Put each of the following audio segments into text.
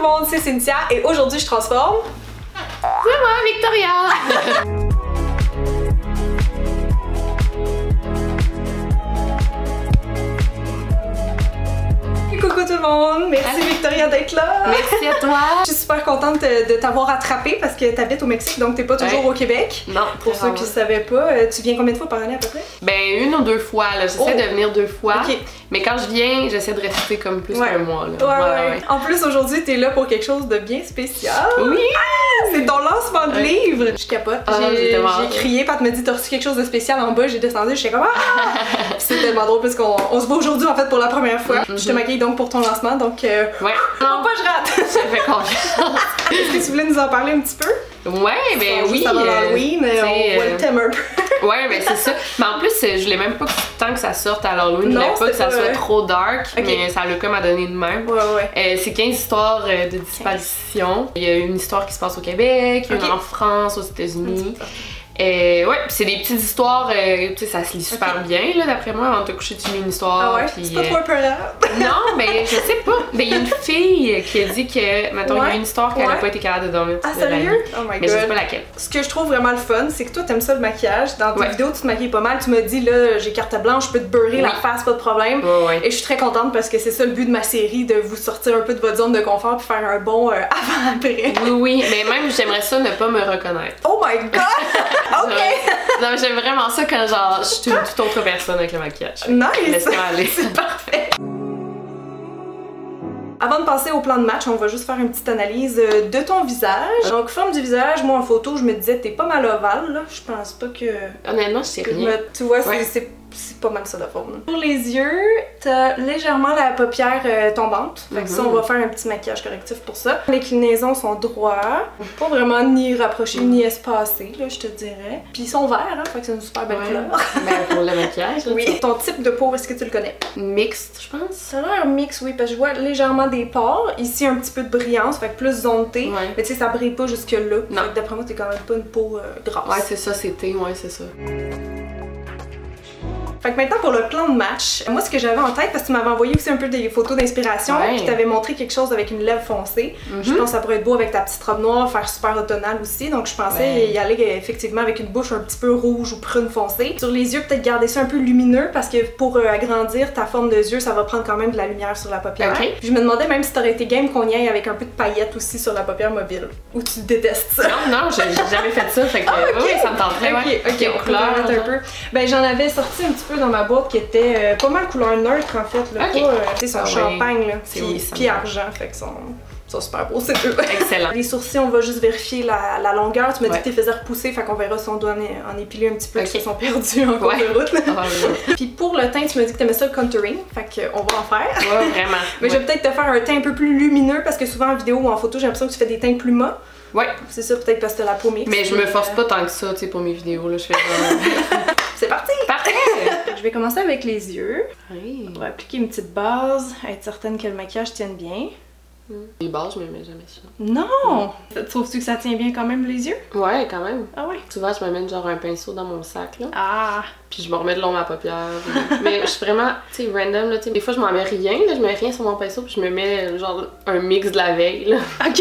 monde, c'est Cynthia et aujourd'hui je transforme... C'est moi, Victoria! Coucou tout le monde! Merci Victoria d'être là! Merci à toi! Je suis super contente de t'avoir attrapée parce que t'habites au Mexique donc t'es pas toujours au Québec. Non, pour ceux qui ne savaient pas, tu viens combien de fois par année à peu près? Ben 1 ou 2 fois, là. J'essaie de venir 2 fois. Okay. Mais quand je viens, j'essaie de rester comme plus qu'un mois. Là. Ouais. En plus aujourd'hui t'es là pour quelque chose de bien spécial. Oui! C'est ton lancement de livre! Je capote. J'ai crié quand tu m'as dit t'as reçu quelque chose de spécial en bas, j'ai descendu, j'étais comme ah! C'est tellement drôle parce qu'on se voit aujourd'hui en fait pour la première fois. Je te maquille donc pour ton lancement donc ouais. Non pas je rate! Je fais confiance. Est-ce que tu voulais nous en parler un petit peu? Ouais, ben oui. Ça va l'Halloween, on voit le thème un peu. Ouais, ben c'est ça. Mais en plus, je voulais même pas tant que ça sorte à l'Halloween. Je voulais pas que ça soit trop dark, mais ça l'a comme à donner de même. Ouais. C'est 15 histoires de disparition. Il y a une histoire qui se passe au Québec, une en France, aux États-Unis. Ouais, c'est des petites histoires, tu sais, ça se lit super bien, là, d'après moi. Avant de te coucher, tu lis une histoire. Ah ouais? C'est pas trop épeurant? Non, mais je sais pas. Mais il y a une fille qui a dit que, mettons, il y a une histoire qu'elle a pas été capable de dormir. Ah, sérieux? Oh my god. Mais je sais pas laquelle. Ce que je trouve vraiment le fun, c'est que toi, t'aimes ça le maquillage. Dans tes vidéos, tu te maquilles pas mal. Tu m'as dit, là, j'ai carte blanche, je peux te beurrer la face, pas de problème. Et je suis très contente parce que c'est ça le but de ma série, de vous sortir un peu de votre zone de confort puis faire un bon avant-après. Oui, mais même, j'aimerais ça ne pas me reconnaître. Oh my god! Ok! Non, j'aime vraiment ça quand genre je suis une toute autre personne avec le maquillage. Nice! C'est parfait! Avant de passer au plan de match, on va juste faire une petite analyse de ton visage. Donc, forme du visage, moi en photo, je me disais t'es pas mal ovale, là. Je pense pas que... Honnêtement, je sais rien. Tu vois, c'est pas mal ça la forme. Pour les yeux, t'as légèrement la paupière tombante. Fait que ça, on va faire un petit maquillage correctif pour ça. Les clinaisons sont droits. Pas vraiment ni rapprochés ni espacés, là, je te dirais. Puis ils sont verts, hein, fait que c'est une super belle couleur. Ben, pour le maquillage. Oui. Ton type de peau, est-ce que tu le connais? Mixte, je pense. Ça a l'air mix, oui, parce que je vois légèrement des pores. Ici, un petit peu de brillance, fait que plus zone T. Mais tu sais, ça brille pas jusque-là. Non. Fait que d'après moi, t'es quand même pas une peau grasse. Ouais, c'est ça, c'était, ouais, c'est ça. Fait que maintenant pour le plan de match, moi ce que j'avais en tête, parce que tu m'avais envoyé aussi un peu des photos d'inspiration, puis tu avais montré quelque chose avec une lèvre foncée. Je pense que ça pourrait être beau avec ta petite robe noire, faire super automnal aussi, donc je pensais y aller effectivement avec une bouche un petit peu rouge ou prune foncée. Sur les yeux, peut-être garder ça un peu lumineux, parce que pour agrandir ta forme de yeux, ça va prendre quand même de la lumière sur la paupière. Puis je me demandais même si t'aurais été game qu'on y aille avec un peu de paillettes aussi sur la paupière mobile, ou tu détestes ça? Non, j'ai jamais fait ça, fait que oui, ça me tenterait, Ok, on couleur un peu. Ben j'en avais sorti un petit peu dans ma boîte qui était pas mal couleur neutre en fait, là. Tu sais, son champagne, là, puis argent, fait que sont super beaux, c'est eux. Excellent. Les sourcils, on va juste vérifier la longueur. Tu m'as dit que tu les faisais repousser, fait qu'on verra si on doit en épiler un petit peu, parce qu'ils sont perdus en cours de route. Puis pour le teint, tu m'as dit que t'aimais ça le contouring, fait qu'on va en faire. Ouais, vraiment. Mais je vais peut-être te faire un teint un peu plus lumineux, parce que souvent en vidéo ou en photo, j'ai l'impression que tu fais des teints plus mat. Ouais. C'est ça, peut-être parce que t'as la peau mixte. Mais je me force pas tant que ça, tu sais, pour mes vidéos, là, je fais vraiment... C'est parti! Parfait! Je vais commencer avec les yeux. Oui. On va appliquer une petite base, être certaine que le maquillage tienne bien. Les bases, je me mets jamais ça. Non! Trouves-tu que ça tient bien quand même les yeux? Ouais, quand même. Ah ouais? Souvent, je me mets genre un pinceau dans mon sac, là. Ah! Puis je me remets de long ma paupière. Mais je suis vraiment, tu sais, random, là, tu sais. Des fois, je m'en mets rien, là, je mets rien sur mon pinceau, puis je me mets genre un mix de la veille, là. Ok!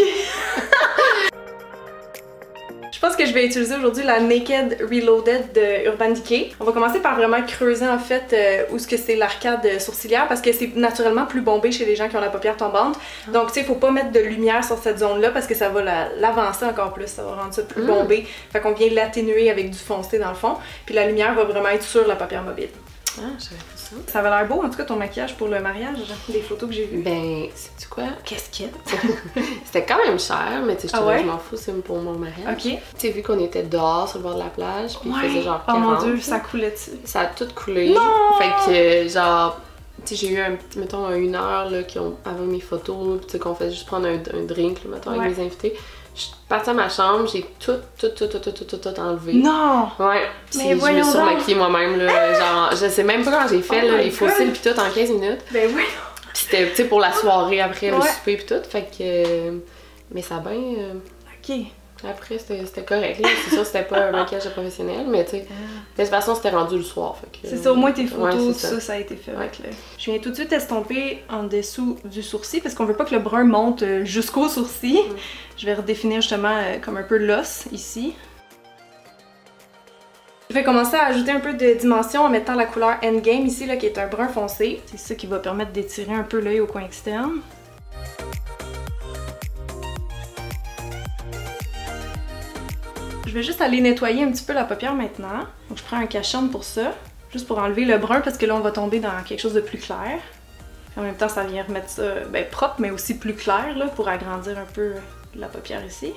Je pense que je vais utiliser aujourd'hui la Naked Reloaded de Urban Decay. On va commencer par vraiment creuser en fait où ce que c'est l'arcade sourcilière parce que c'est naturellement plus bombé chez les gens qui ont la paupière tombante. Donc tu sais, faut pas mettre de lumière sur cette zone-là parce que ça va l'avancer encore plus, ça va rendre ça plus bombé. Fait qu'on vient l'atténuer avec du foncé dans le fond. Puis la lumière va vraiment être sur la paupière mobile. Ah, j'avais fait ça. Ça avait l'air beau, en tout cas, ton maquillage pour le mariage, des photos que j'ai vues. Ben, sais-tu quoi? Casquette. C'était quand même cher, mais tu sais, je m'en fous, c'est pour mon mariage. Ok. Tu sais, vu qu'on était dehors sur le bord de la plage, puis il faisait genre 40. Oh mon dieu, ça coulait dessus. Ça a tout coulé. Non! Fait que, genre, tu sais, j'ai eu mettons, 1 heure, là, avant mes photos, tu sais, qu'on fait juste prendre un drink, là, mettons, avec mes invités. Je suis partie à ma chambre, j'ai tout enlevé. Non! Ouais. Mais je me suis surmaquillée moi-même, là. Genre, je sais même pas comment j'ai fait, là, les fossiles pis tout en 15 minutes. Ben oui! Pis c'était, tu sais, pour la soirée après, le souper pis tout. Fait que. Mais ça a bien. Ok. Après, c'était correct. C'est sûr, c'était pas un maquillage professionnel, mais tu sais, de toute façon, c'était rendu le soir. C'est ça, au moins tes photos, tout ça a été fait avec le... Je viens tout de suite estomper en dessous du sourcil parce qu'on veut pas que le brun monte jusqu'au sourcil. Je vais redéfinir justement comme un peu l'os ici. Je vais commencer à ajouter un peu de dimension en mettant la couleur Endgame ici, là, qui est un brun foncé. C'est ça qui va permettre d'étirer un peu l'œil au coin externe. Je vais juste aller nettoyer un petit peu la paupière maintenant. Donc je prends un cache-œil pour ça, juste pour enlever le brun parce que là on va tomber dans quelque chose de plus clair. En même temps ça vient remettre ça propre mais aussi plus clair là, pour agrandir un peu la paupière ici.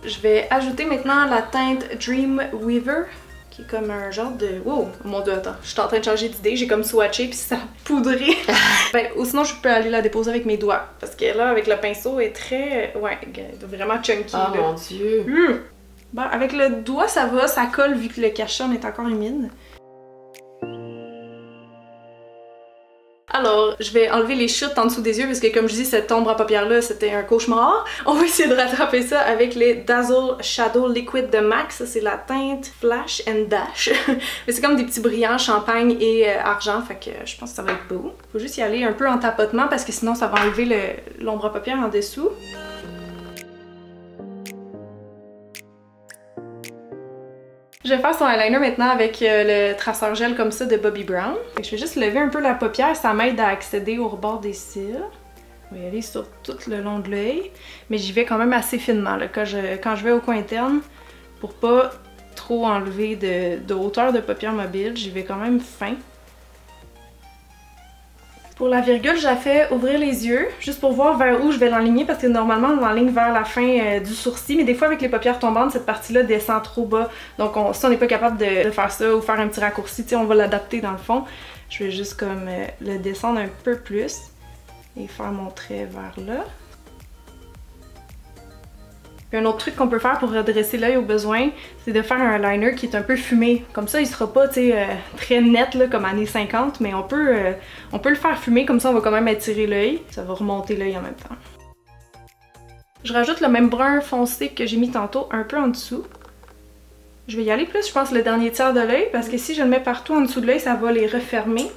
Je vais ajouter maintenant la teinte Dreamweaver, qui est comme un genre de... Wow! Mon dieu, attends, je suis en train de changer d'idée, j'ai comme swatché puis ça a poudré. Ou sinon je peux aller la déposer avec mes doigts, parce que là, avec le pinceau, elle est très... Ouais, vraiment chunky. Oh mon dieu! Bon, avec le doigt, ça va, ça colle vu que le cache-œil est encore humide. Alors, je vais enlever les chutes en dessous des yeux parce que comme je dis, cette ombre à paupières-là, c'était un cauchemar. On va essayer de rattraper ça avec les Dazzle Shadow Liquid de MAC. Ça, c'est la teinte Flash and Dash. Mais c'est comme des petits brillants champagne et argent, fait que je pense que ça va être beau. Faut juste y aller un peu en tapotement parce que sinon ça va enlever l'ombre à paupières en dessous. Je vais faire son eyeliner maintenant avec le traceur gel comme ça de Bobbi Brown. Je vais juste lever un peu la paupière, ça m'aide à accéder au rebord des cils. Je vais y aller sur tout le long de l'œil, mais j'y vais quand même assez finement là, quand je vais au coin interne pour pas trop enlever de hauteur de paupière mobile, j'y vais quand même fin. Pour la virgule, je la fais ouvrir les yeux, juste pour voir vers où je vais l'enligner, parce que normalement on l'enligne vers la fin du sourcil, mais des fois avec les paupières tombantes, cette partie-là descend trop bas. Donc si on n'est pas capable de faire ça ou faire un petit raccourci, on va l'adapter dans le fond. Je vais juste comme le descendre un peu plus et faire mon trait vers là. Puis un autre truc qu'on peut faire pour redresser l'œil au besoin, c'est de faire un liner qui est un peu fumé. Comme ça, il sera pas très net là, comme années 50, mais on peut le faire fumer, comme ça on va quand même étirer l'œil. Ça va remonter l'œil en même temps. Je rajoute le même brun foncé que j'ai mis tantôt un peu en dessous. Je vais y aller plus, je pense, le dernier tiers de l'œil, parce que si je le mets partout en dessous de l'œil, ça va les refermer.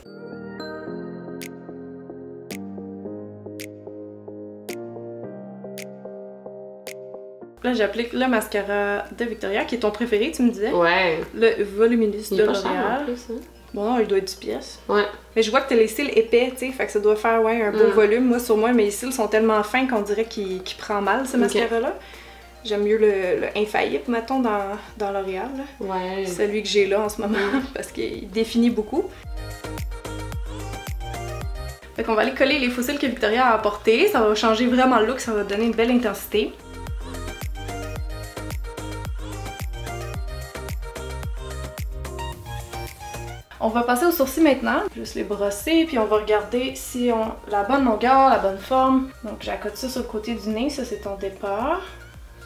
Là, j'applique le mascara de Victoria, qui est ton préféré, tu me disais. Ouais. Le Voluminous de L'Oréal. Bon, non, il doit être 10 pièces. Ouais. Mais je vois que t'as les cils épais, tu sais, fait que ça doit faire un beau volume. Moi, sur moi, mes cils sont tellement fins qu'on dirait qu'il prend mal, ce mascara-là. J'aime mieux le Infaillible, mettons, dans L'Oréal. Ouais. Celui que j'ai là en ce moment, parce qu'il définit beaucoup. Fait qu'on va aller coller les faux cils que Victoria a apportés. Ça va changer vraiment le look, ça va donner une belle intensité. On va passer aux sourcils maintenant, juste les brosser, puis on va regarder si on la bonne longueur, la bonne forme. Donc j'accote ça sur le côté du nez, ça c'est ton départ.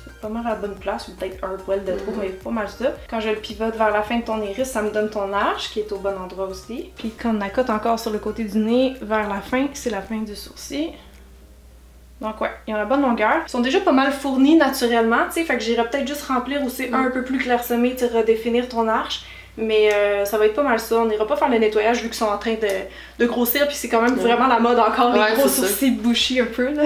C'est pas mal à la bonne place, ou peut-être un poil de trop, mais pas mal ça. Quand je le pivote vers la fin de ton iris, ça me donne ton arche, qui est au bon endroit aussi. Puis quand on accote encore sur le côté du nez, vers la fin, c'est la fin du sourcil. Donc ouais, ils ont la bonne longueur. Ils sont déjà pas mal fournis naturellement, tu sais, fait que j'irais peut-être juste remplir aussi un peu plus clairsemé, tu sais, redéfinir ton arche. Mais ça va être pas mal ça, on n'ira pas faire le nettoyage vu qu'ils sont en train de grossir, puis c'est quand même vraiment la mode encore, les gros sourcils bushy un peu là.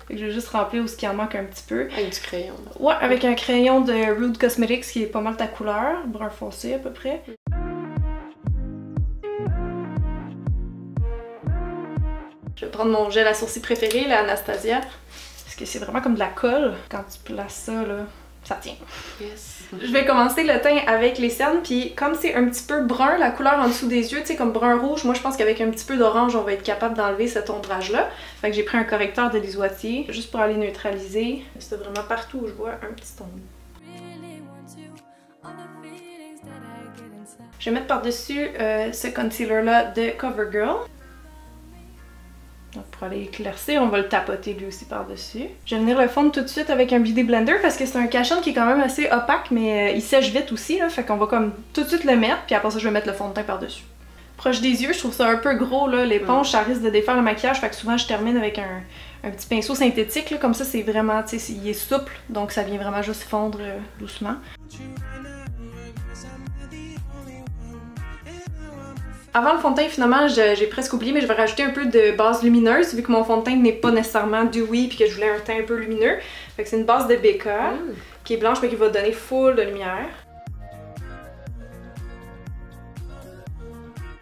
Fait que je vais juste remplir où ce qui en manque un petit peu. Avec du crayon. Ouais, avec un crayon de Rude Cosmetics qui est pas mal ta couleur, brun foncé à peu près. Je vais prendre mon gel à sourcils préféré, la Anastasia, parce que c'est vraiment comme de la colle. Quand tu places ça là, ça tient. Yes. Je vais commencer le teint avec les cernes, puis comme c'est un petit peu brun, la couleur en dessous des yeux, tu sais, comme brun-rouge, moi je pense qu'avec un petit peu d'orange, on va être capable d'enlever cet ombrage-là. Fait que j'ai pris un correcteur de lisoitier, juste pour aller neutraliser. C'est vraiment partout où je vois un petit ombre. Je vais mettre par-dessus ce concealer-là de CoverGirl. Donc pour aller éclaircir, on va le tapoter lui aussi par-dessus. Je vais venir le fondre tout de suite avec un Beauty Blender parce que c'est un cache-œil qui est quand même assez opaque, mais il sèche vite aussi, là, fait qu'on va comme tout de suite le mettre, puis après ça je vais mettre le fond de teint par-dessus. proche des yeux. Je trouve ça un peu gros, là. L'éponge, ça risque de défaire le maquillage, fait que souvent je termine avec un petit pinceau synthétique, là. Comme ça, c'est vraiment, tu sais, il est souple, donc ça vient vraiment juste fondre doucement. Avant le fond de teint, finalement, j'ai presque oublié, mais je vais rajouter un peu de base lumineuse, vu que mon fond de teint n'est pas nécessairement dewy, puis que je voulais un teint un peu lumineux. Fait que c'est une base de Becca, qui est blanche, mais qui va donner full de lumière.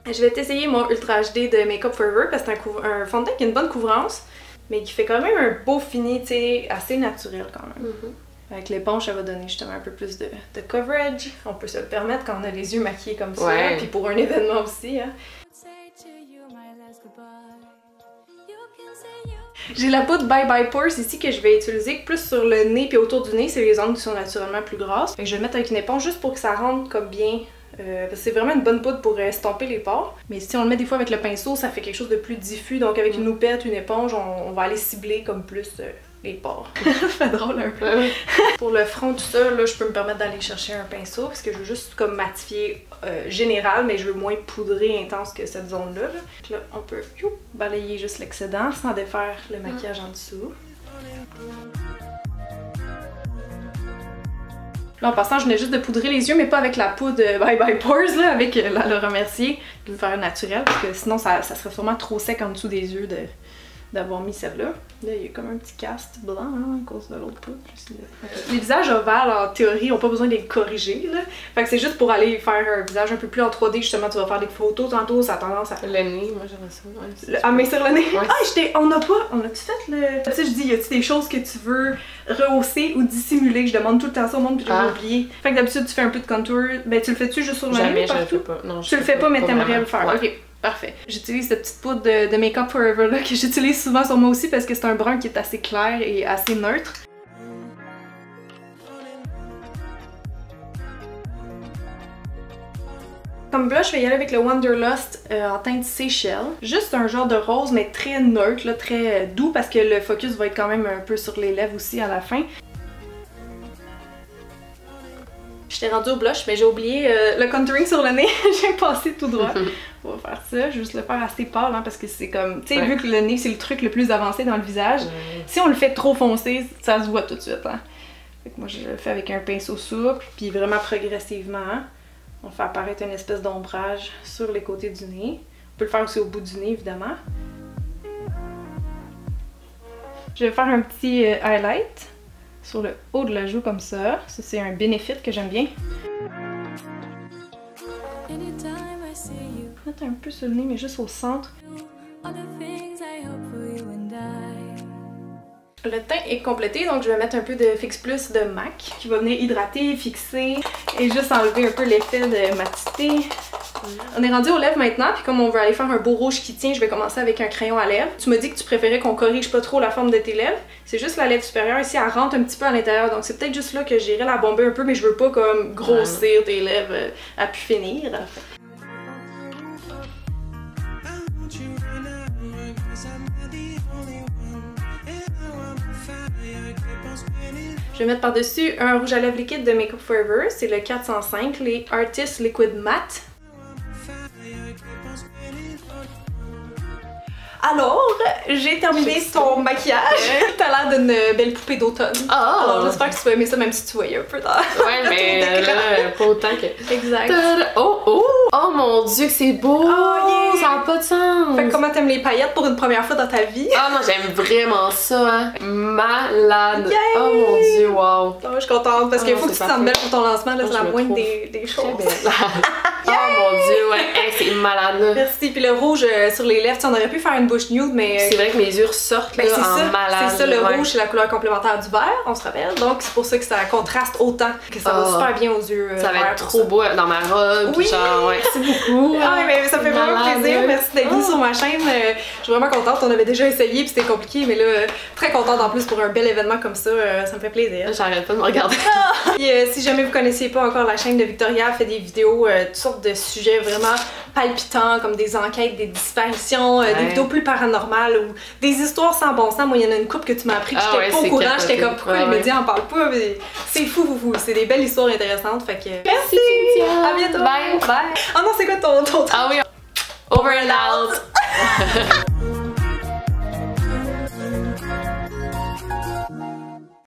Je vais t'essayer mon Ultra HD de Makeup Forever, parce que c'est un fond de teint qui a une bonne couvrance, mais qui fait quand même un beau fini, tu sais, assez naturel quand même. Avec l'éponge, ça va donner justement un peu plus de coverage. On peut se le permettre quand on a les yeux maquillés comme ça, puis pour un événement aussi. Hein. J'ai la poudre Bye Bye Pores ici que je vais utiliser plus sur le nez puis autour du nez, c'est les zones qui sont naturellement plus grasses. Fait que je vais le mettre avec une éponge juste pour que ça rentre comme bien. Parce que c'est vraiment une bonne poudre pour estomper les pores. Mais si on le met des fois avec le pinceau, ça fait quelque chose de plus diffus. Donc avec une houppette, une éponge, on va aller cibler comme plus les pores. Ça fait drôle un peu. Pour le front, tout ça, là, je peux me permettre d'aller chercher un pinceau parce que je veux juste comme matifier général, mais je veux moins poudrer intense que cette zone-là. Là. Là, on peut balayer juste l'excédent sans défaire le maquillage en dessous. Là, en passant, je venais juste de poudrer les yeux, mais pas avec la poudre Bye Bye Pores, là, avec la Laura Mercier, de le faire naturel, parce que sinon ça serait sûrement trop sec en dessous des yeux d'avoir mis celle-là. Là, il y a comme un petit cast blanc hein, à cause de l'autre poudre. Les visages ovales, en théorie, n'ont pas besoin d'être corrigés. Là. Fait que c'est juste pour aller faire un visage un peu plus en 3D, justement, tu vas faire des photos tantôt, ça a tendance à... Le nez, moi j'aimerais ça. Ah, mais sur le nez? Ouais. Ah, on a-tu fait le... Tu sais, je dis, y a-tu des choses que tu veux rehausser ou dissimuler? Je demande tout le temps ça au monde, puis je vais oublier. Fait que d'habitude, tu fais un peu de contour. Ben, tu le fais-tu juste sur le nez? Jamais, je le fais pas. Non, tu le fais pas, mais t'aimerais le faire. Ouais. Ok. Parfait. J'utilise cette petite poudre de Makeup Forever là, que j'utilise souvent sur moi aussi parce que c'est un brun qui est assez clair et assez neutre. Comme blush, je vais y aller avec le Wanderlust en teinte Seychelles. Juste un genre de rose, mais très neutre, là, très doux parce que le focus va être quand même un peu sur les lèvres aussi à la fin. J'étais rendue au blush, mais j'ai oublié le contouring sur le nez. J'ai passé tout droit. On va faire ça. Je vais juste le faire assez pâle hein, parce que c'est comme... Tu sais, vu que le nez, c'est le truc le plus avancé dans le visage, si on le fait trop foncé, ça se voit tout de suite. Hein. Fait que moi, je le fais avec un pinceau souple, puis vraiment progressivement. Hein. On fait apparaître une espèce d'ombrage sur les côtés du nez. On peut le faire aussi au bout du nez, évidemment. Je vais faire un petit highlight sur le haut de la joue comme ça. Ça, c'est un Benefit que j'aime bien. Mettre un peu sur le nez, mais juste au centre. Le teint est complété, donc je vais mettre un peu de Fix Plus de MAC qui va venir hydrater, fixer et juste enlever un peu l'effet de matité. On est rendu aux lèvres maintenant, puis comme on veut aller faire un beau rouge qui tient, je vais commencer avec un crayon à lèvres. Tu m'as dit que tu préférais qu'on corrige pas trop la forme de tes lèvres. C'est juste la lèvre supérieure ici, elle rentre un petit peu à l'intérieur, donc c'est peut-être juste là que j'irai la bomber un peu, mais je veux pas comme grossir tes lèvres à pu finir. Je vais mettre par-dessus un rouge à lèvres liquide de Makeup Forever, c'est le 405, les Artist Liquid Matte. Alors, j'ai terminé ton maquillage. T'as l'air d'une belle poupée d'automne. Alors, j'espère que tu vas aimer ça, même si tu voyais un peu dans... Ouais, mais là, pas autant que... Exact. Oh mon dieu, que c'est beau! Ça n'a pas de sens! Fait que comment t'aimes les paillettes pour une première fois dans ta vie? Ah non, j'aime vraiment ça, hein! Malade! Yeah! Oh mon dieu, wow! Je suis contente parce qu'il faut que tu te sentes belle pour ton lancement, là, c'est la moindre des choses. Oh mon dieu, ouais, hey, c'est malade là! Merci, puis le rouge sur les lèvres, on aurait pu faire une bouche nude, mais... C'est vrai que mes yeux ressortent là, en malade. C'est ça, le rouge, c'est la couleur complémentaire du vert, on se rappelle, donc c'est pour ça que ça contraste autant, que ça va super bien aux yeux. Ça va être trop beau dans ma robe, puis genre, ouais, c'est beaucoup! Ah mais ça fait vraiment plaisir, merci d'être venue sur ma chaîne, je suis vraiment contente, on avait déjà essayé puis c'était compliqué, mais là, très contente en plus pour un bel événement comme ça, ça me fait plaisir. J'arrête pas de me regarder. Et si jamais vous connaissiez pas encore la chaîne de Victoria, elle fait des vidéos, toutes sortes de sujets vraiment palpitants, comme des enquêtes, des disparitions, des vidéos plus paranormales ou des histoires sans bon sens. Moi, il y en a une couple que tu m'as appris que j'étais pas au courant, j'étais comme pourquoi les médias en parlent pas, mais c'est fou, c'est des belles histoires intéressantes, fait que... Merci Cynthia! À bientôt! Bye! Bye! Oh non, c'est quoi ton Ah oui! Over and out!